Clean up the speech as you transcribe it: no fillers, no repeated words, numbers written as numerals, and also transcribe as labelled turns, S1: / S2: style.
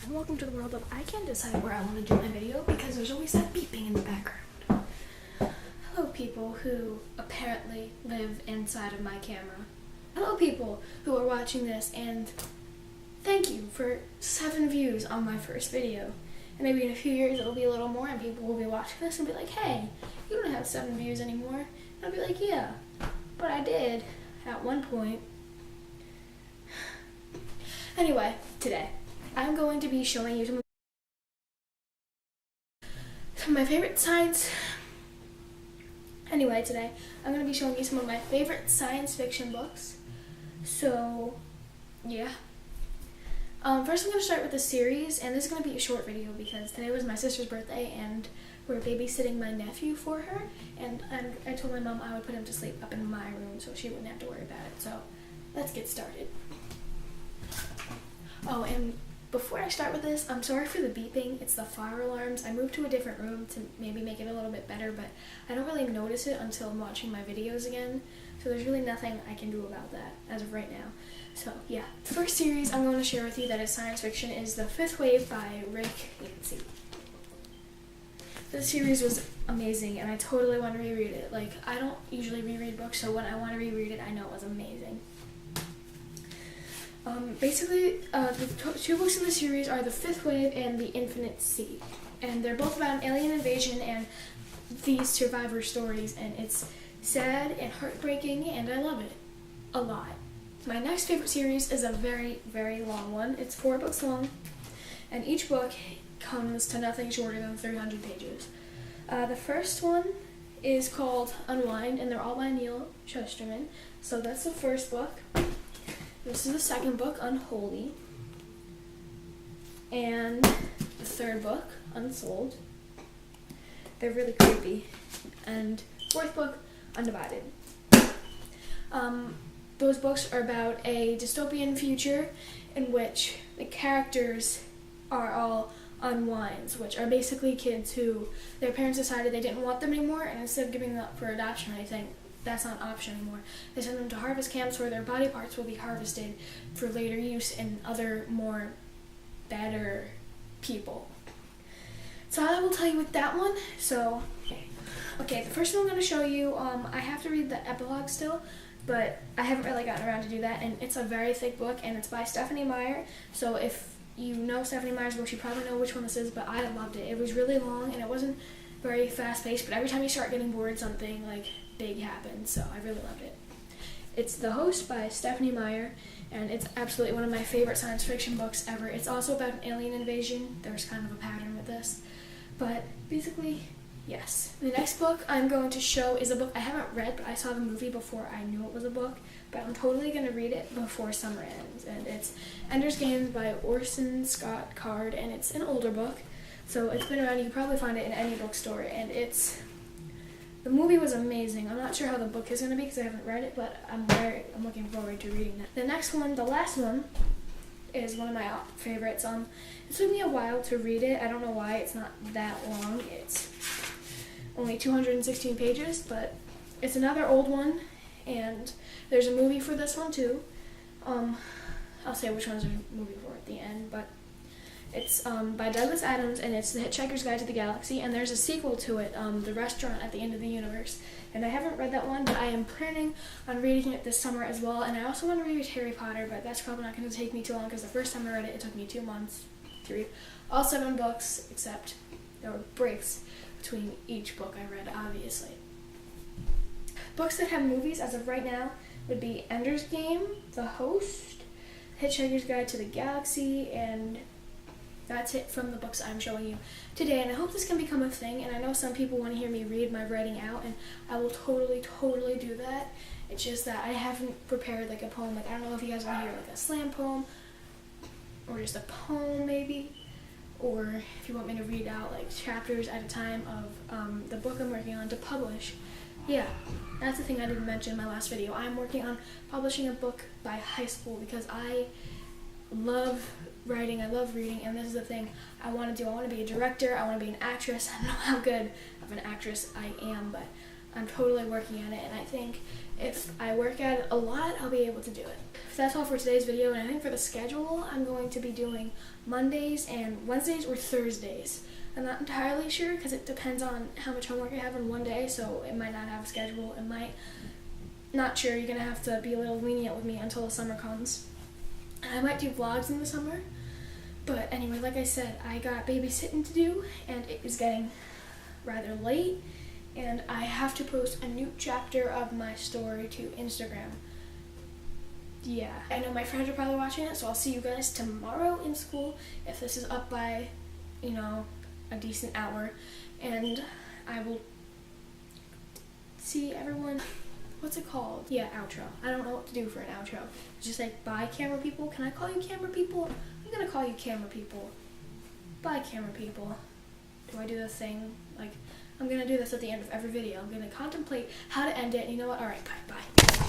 S1: and welcome to the world of I can't decide where I want to do my video because there's always that beeping in the background. Hello people who apparently live inside of my camera. Hello people who are watching this, and thank you for 7 views on my first video. And maybe in a few years it'll be a little more and people will be watching this and be like, hey, you don't have 7 views anymore. And I'll be like, yeah, but I did at one point. Anyway, today I'm going to be showing you some of my favorite science. Anyway, today I'm going to be showing you some of my favorite science fiction books. So, yeah. First I'm going to start with the series, and this is going to be a short video because today was my sister's birthday and we're babysitting my nephew for her, and I told my mom I would put him to sleep up in my room so she wouldn't have to worry about it. So, let's get started. Oh, and before I start with this, I'm sorry for the beeping. It's the fire alarms. I moved to a different room to maybe make it a little bit better, but I don't really notice it until I'm watching my videos again. So there's really nothing I can do about that as of right now. So yeah, the first series I'm going to share with you that is science fiction is The Fifth Wave by Rick Yancey. This series was amazing and I totally want to reread it. Like, I don't usually reread books, so when I want to reread it, I know it was amazing. Basically, the 2 books in the series are The Fifth Wave and The Infinite Sea. And they're both about an alien invasion and these survivor stories, and it's sad and heartbreaking, and I love it a lot. My next favorite series is a very, very long one. It's 4 books long, and each book comes to nothing shorter than 300 pages. The first one is called Unwind, and they're all by Neil Shusterman. So that's the first book. This is the second book, Unholy, and the third book, Unsold. They're really creepy. And fourth book, Undivided. Those books are about a dystopian future in which the characters are all unwinds, which are basically kids who their parents decided they didn't want them anymore, and instead of giving them up for adoption or anything, that's not an option anymore. They send them to harvest camps where their body parts will be harvested for later use in other, more better people. So I will tell you with that one. So, okay, the first one I'm going to show you, I have to read the epilogue still, but I haven't really gotten around to do that, and it's a very thick book, and it's by Stephanie Meyer. So if you know Stephanie Meyer's books, you probably know which one this is, but I loved it. It was really long, and it wasn't very fast-paced, but every time you start getting bored, something like big happens, so I really loved it. It's The Host by Stephanie Meyer, and it's absolutely one of my favorite science fiction books ever. It's also about an alien invasion. There's kind of a pattern with this, but basically, yes. The next book I'm going to show is a book I haven't read, but I saw the movie before I knew it was a book, but I'm totally going to read it before summer ends, and it's Ender's Game by Orson Scott Card, and it's an older book, so it's been around. You can probably find it in any bookstore, and the movie was amazing. I'm not sure how the book is going to be because I haven't read it, but I'm looking forward to reading that. The next one, the last one, is one of my favorites. It took me a while to read it. I don't know why. It's not that long. It's only 216 pages, but it's another old one, and there's a movie for this one too. I'll say which one's a movie for at the end, but it's by Douglas Adams, and it's The Hitchhiker's Guide to the Galaxy, and there's a sequel to it, The Restaurant at the End of the Universe. And I haven't read that one, but I am planning on reading it this summer as well, and I also want to read Harry Potter, but that's probably not going to take me too long because the first time I read it, it took me 2 months to read all 7 books, except there were breaks between each book I read, obviously. Books that have movies as of right now would be Ender's Game, The Host, Hitchhiker's Guide to the Galaxy, and that's it from the books I'm showing you today, and I hope this can become a thing, and I know some people want to hear me read my writing out, and I will totally do that. It's just that I haven't prepared like a poem. Like, I don't know if you guys want to hear like a slam poem, or just a poem maybe, or if you want me to read out like chapters at a time of the book I'm working on to publish. Yeah, that's the thing I didn't mention in my last video. I'm working on publishing a book by high school because I love writing, I love reading, and this is the thing I want to do. I want to be a director, I want to be an actress. I don't know how good of an actress I am, but I'm totally working at it, and I think if I work at it a lot, I'll be able to do it. So that's all for today's video, and I think for the schedule, I'm going to be doing Mondays and Wednesdays or Thursdays. I'm not entirely sure because it depends on how much homework I have in one day, so it might not have a schedule. It might, not sure, you're going to have to be a little lenient with me until the summer comes. And I might do vlogs in the summer, but anyway, like I said, I got babysitting to do, and it is getting rather late, and I have to post a new chapter of my story to Instagram. Yeah, I know my friends are probably watching it, so I'll see you guys tomorrow in school if this is up by, you know, a decent hour, and I will see everyone. What's it called? Yeah, outro. I don't know what to do for an outro. Just like, bye camera people. Can I call you camera people? I'm gonna call you camera people. Bye camera people. Do I do this thing? Like, I'm gonna do this at the end of every video. I'm gonna contemplate how to end it. You know what? Alright, bye.